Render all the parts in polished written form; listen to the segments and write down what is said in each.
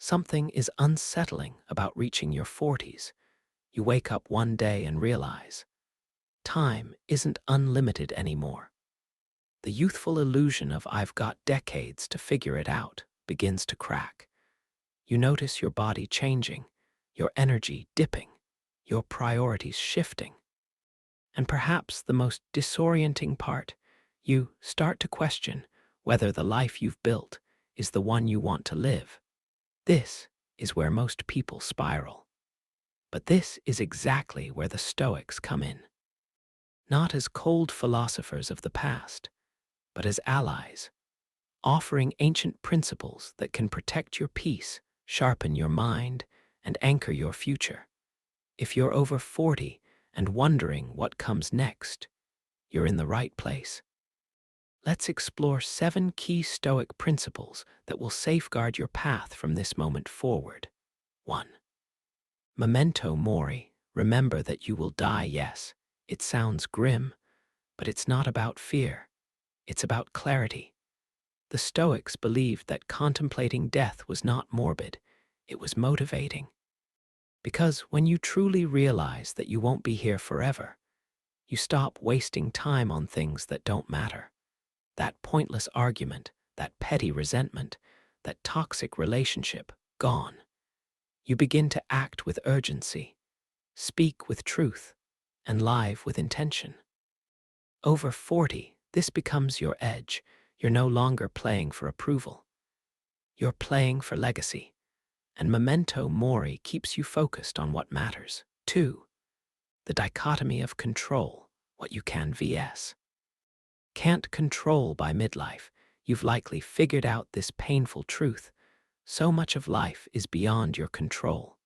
Something is unsettling about reaching your 40s. You wake up one day and realize time isn't unlimited anymore. The youthful illusion of "I've got decades to figure it out" begins to crack. You notice your body changing, your energy dipping, your priorities shifting. And perhaps the most disorienting part, you start to question whether the life you've built is the one you want to live. This is where most people spiral. But this is exactly where the Stoics come in. Not as cold philosophers of the past, but as allies, offering ancient principles that can protect your peace, sharpen your mind, and anchor your future. If you're over 40 and wondering what comes next, you're in the right place. Let's explore 7 key Stoic principles that will safeguard your path from this moment forward. 1. Memento mori. Remember that you will die, yes. It sounds grim, but it's not about fear. It's about clarity. The Stoics believed that contemplating death was not morbid, it was motivating. Because when you truly realize that you won't be here forever, you stop wasting time on things that don't matter. That pointless argument, that petty resentment, that toxic relationship, gone. You begin to act with urgency, speak with truth, and live with intention. Over 40, this becomes your edge. You're no longer playing for approval. You're playing for legacy. And memento mori keeps you focused on what matters. 2. The dichotomy of control, what you can vs. Can't control by midlife. You've likely figured out this painful truth. So much of life is beyond your control.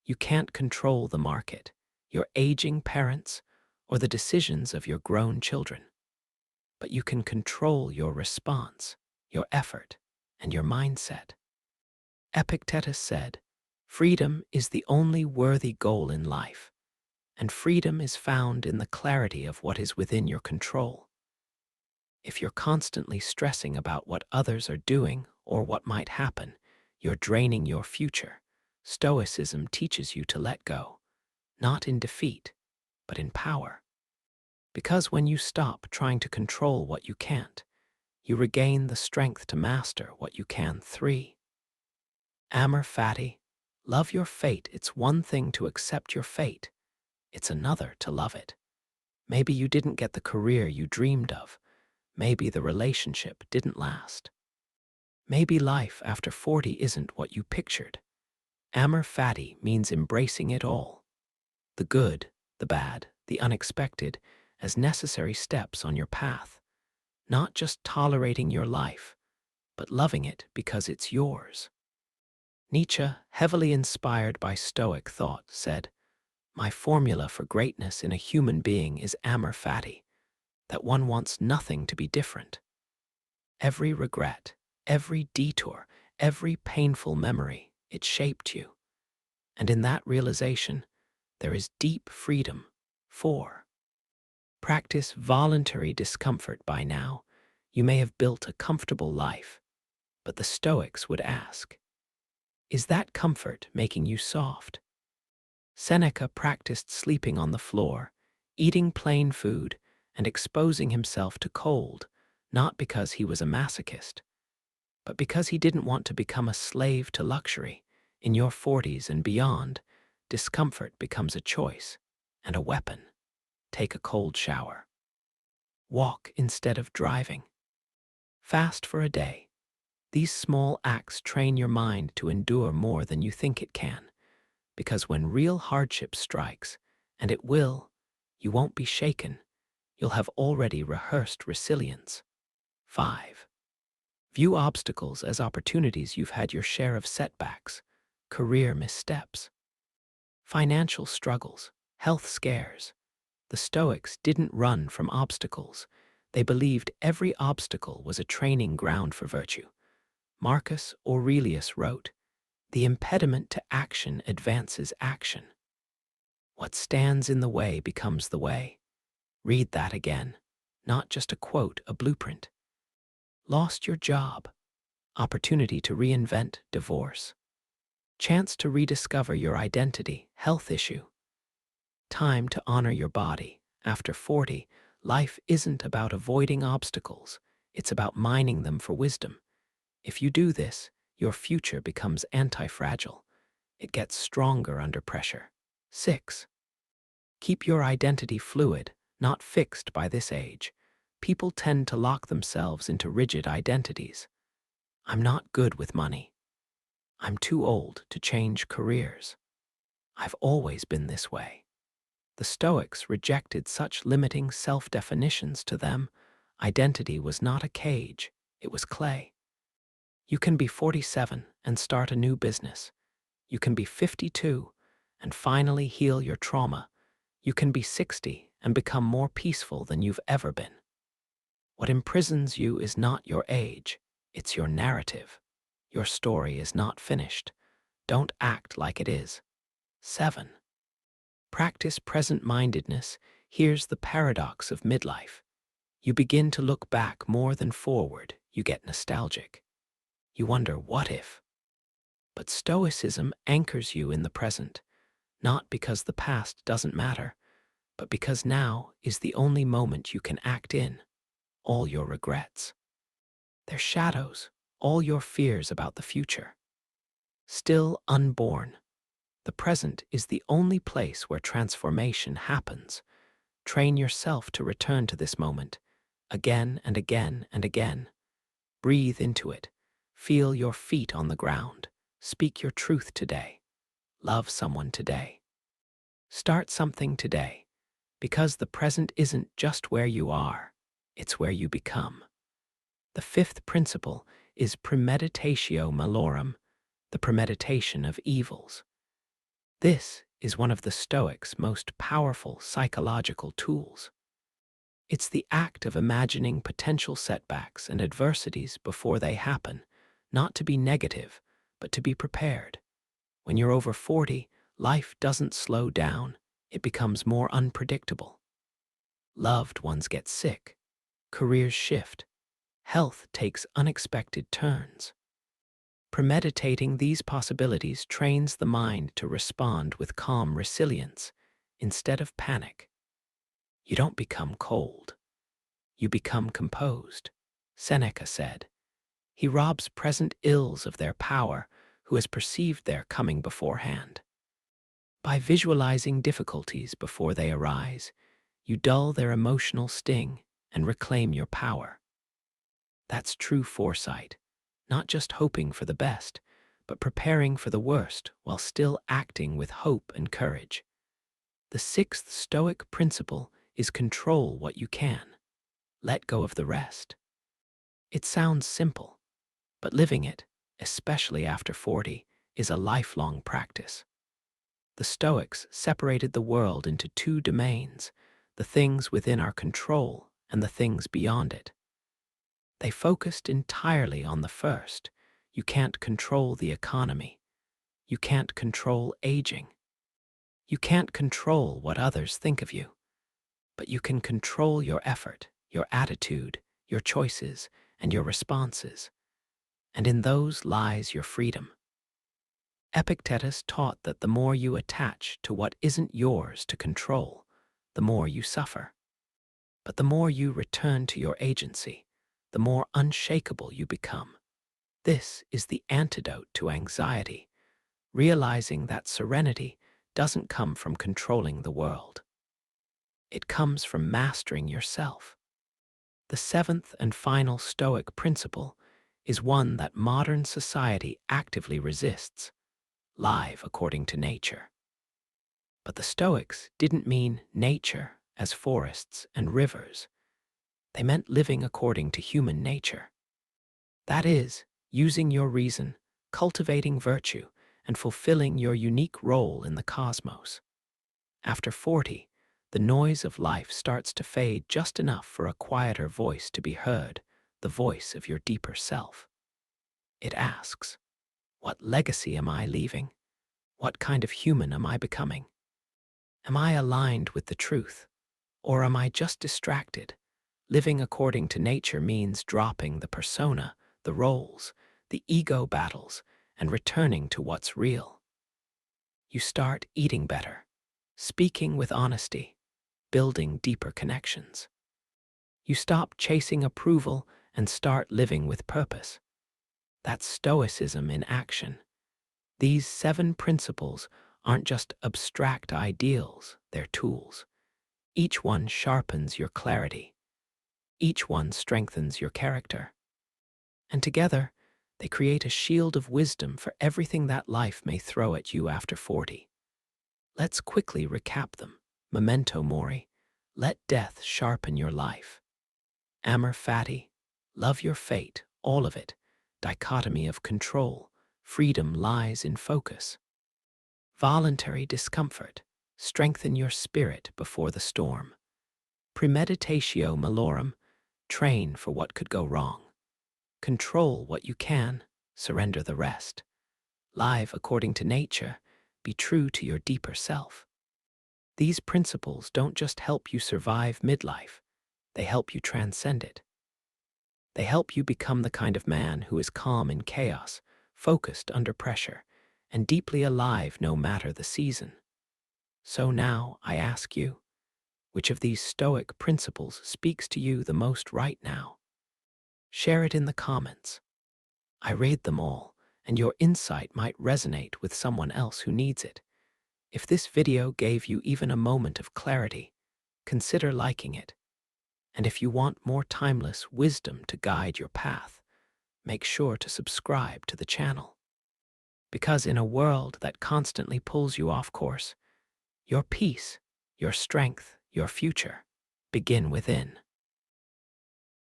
You can't control the market, your aging parents, or the decisions of your grown children. But you can control your response, your effort, and your mindset. Epictetus said, "Freedom is the only worthy goal in life, and freedom is found in the clarity of what is within your control." If you're constantly stressing about what others are doing or what might happen, you're draining your future. Stoicism teaches you to let go, not in defeat, but in power. Because when you stop trying to control what you can't, you regain the strength to master what you can. 3. Amor fati. Love your fate. It's one thing to accept your fate. It's another to love it. Maybe you didn't get the career you dreamed of. Maybe the relationship didn't last. Maybe life after 40 isn't what you pictured. Amor fati means embracing it all. The good, the bad, the unexpected, as necessary steps on your path. Not just tolerating your life, but loving it because it's yours. Nietzsche, heavily inspired by Stoic thought, said, "My formula for greatness in a human being is amor fati, that one wants nothing to be different. Every regret, every detour, every painful memory, it shaped you. And in that realization, there is deep freedom." 4. Practice voluntary discomfort. By now, you may have built a comfortable life, but the Stoics would ask, is that comfort making you soft? Seneca practiced sleeping on the floor, eating plain food, and exposing himself to cold, not because he was a masochist, but because he didn't want to become a slave to luxury. In your 40s and beyond, discomfort becomes a choice and a weapon. Take a cold shower. Walk instead of driving. Fast for a day. These small acts train your mind to endure more than you think it can, because when real hardship strikes, and it will, you won't be shaken. You'll have already rehearsed resilience. 5. View obstacles as opportunities. You've had your share of setbacks, career missteps, financial struggles, health scares. The Stoics didn't run from obstacles. They believed every obstacle was a training ground for virtue. Marcus Aurelius wrote, "The impediment to action advances action. What stands in the way becomes the way." Read that again. Not just a quote, a blueprint. Lost your job. Opportunity to reinvent, divorce. chance to rediscover your identity, health issue. Time to honor your body. After 40, life isn't about avoiding obstacles. It's about mining them for wisdom. If you do this, your future becomes anti-fragile. It gets stronger under pressure. 6. Keep your identity fluid, not fixed by this age. People tend to lock themselves into rigid identities. I'm not good with money. I'm too old to change careers. I've always been this way. The Stoics rejected such limiting self-definitions. To them, identity was not a cage, it was clay. You can be 47 and start a new business. You can be 52 and finally heal your trauma. You can be 60 and become more peaceful than you've ever been. What imprisons you is not your age, it's your narrative. Your story is not finished. Don't act like it is. 7. Practice present-mindedness. Here's the paradox of midlife. You begin to look back more than forward. You get nostalgic. You wonder, what if? But Stoicism anchors you in the present, not because the past doesn't matter, but because now is the only moment you can act in. All your regrets, their shadows, all your fears about the future. Still unborn, the present is the only place where transformation happens. Train yourself to return to this moment, again and again and again. Breathe into it. Feel your feet on the ground. Speak your truth today. Love someone today. Start something today, because the present isn't just where you are, it's where you become. The 5th principle is premeditatio malorum, the premeditation of evils. This is one of the Stoics' most powerful psychological tools. It's the act of imagining potential setbacks and adversities before they happen, not to be negative, but to be prepared. When you're over 40, life doesn't slow down, it becomes more unpredictable. Loved ones get sick, careers shift, health takes unexpected turns. Premeditating these possibilities trains the mind to respond with calm resilience instead of panic. You don't become cold. You become composed. Seneca said, "He robs present ills of their power who has perceived their coming beforehand." By visualizing difficulties before they arise, you dull their emotional sting and reclaim your power. That's true foresight, not just hoping for the best, but preparing for the worst while still acting with hope and courage. The 6th Stoic principle is control what you can. Let go of the rest. It sounds simple, but living it, especially after 40, is a lifelong practice. The Stoics separated the world into 2 domains, the things within our control and the things beyond it. They focused entirely on the first. You can't control the economy. You can't control aging. You can't control what others think of you. But you can control your effort, your attitude, your choices, and your responses. And in those lies your freedom. Epictetus taught that the more you attach to what isn't yours to control, the more you suffer. But the more you return to your agency, the more unshakable you become. This is the antidote to anxiety, realizing that serenity doesn't come from controlling the world. It comes from mastering yourself. The 7th and final Stoic principle is one that modern society actively resists: live according to nature. But the Stoics didn't mean nature as forests and rivers. They meant living according to human nature. That is, using your reason, cultivating virtue, and fulfilling your unique role in the cosmos. After 40, the noise of life starts to fade just enough for a quieter voice to be heard, the voice of your deeper self. It asks, what legacy am I leaving? What kind of human am I becoming? Am I aligned with the truth, or am I just distracted? Living according to nature means dropping the persona, the roles, the ego battles, and returning to what's real. You start eating better, speaking with honesty, building deeper connections. You stop chasing approval and start living with purpose. That's Stoicism in action. These 7 principles aren't just abstract ideals, they're tools. Each one sharpens your clarity. Each one strengthens your character. And together, they create a shield of wisdom for everything that life may throw at you after 40. Let's quickly recap them. Memento mori, let death sharpen your life. Amor fati, love your fate, all of it. Dichotomy of control, freedom lies in focus. Voluntary discomfort, strengthen your spirit before the storm. Premeditatio malorum, train for what could go wrong. Control what you can, surrender the rest. Live according to nature, be true to your deeper self. These principles don't just help you survive midlife, they help you transcend it. They help you become the kind of man who is calm in chaos, focused under pressure, and deeply alive no matter the season. So now I ask you, which of these Stoic principles speaks to you the most right now? Share it in the comments. I read them all, and your insight might resonate with someone else who needs it. If this video gave you even a moment of clarity, consider liking it. And if you want more timeless wisdom to guide your path, make sure to subscribe to the channel. Because in a world that constantly pulls you off course, your peace, your strength, your future begin within.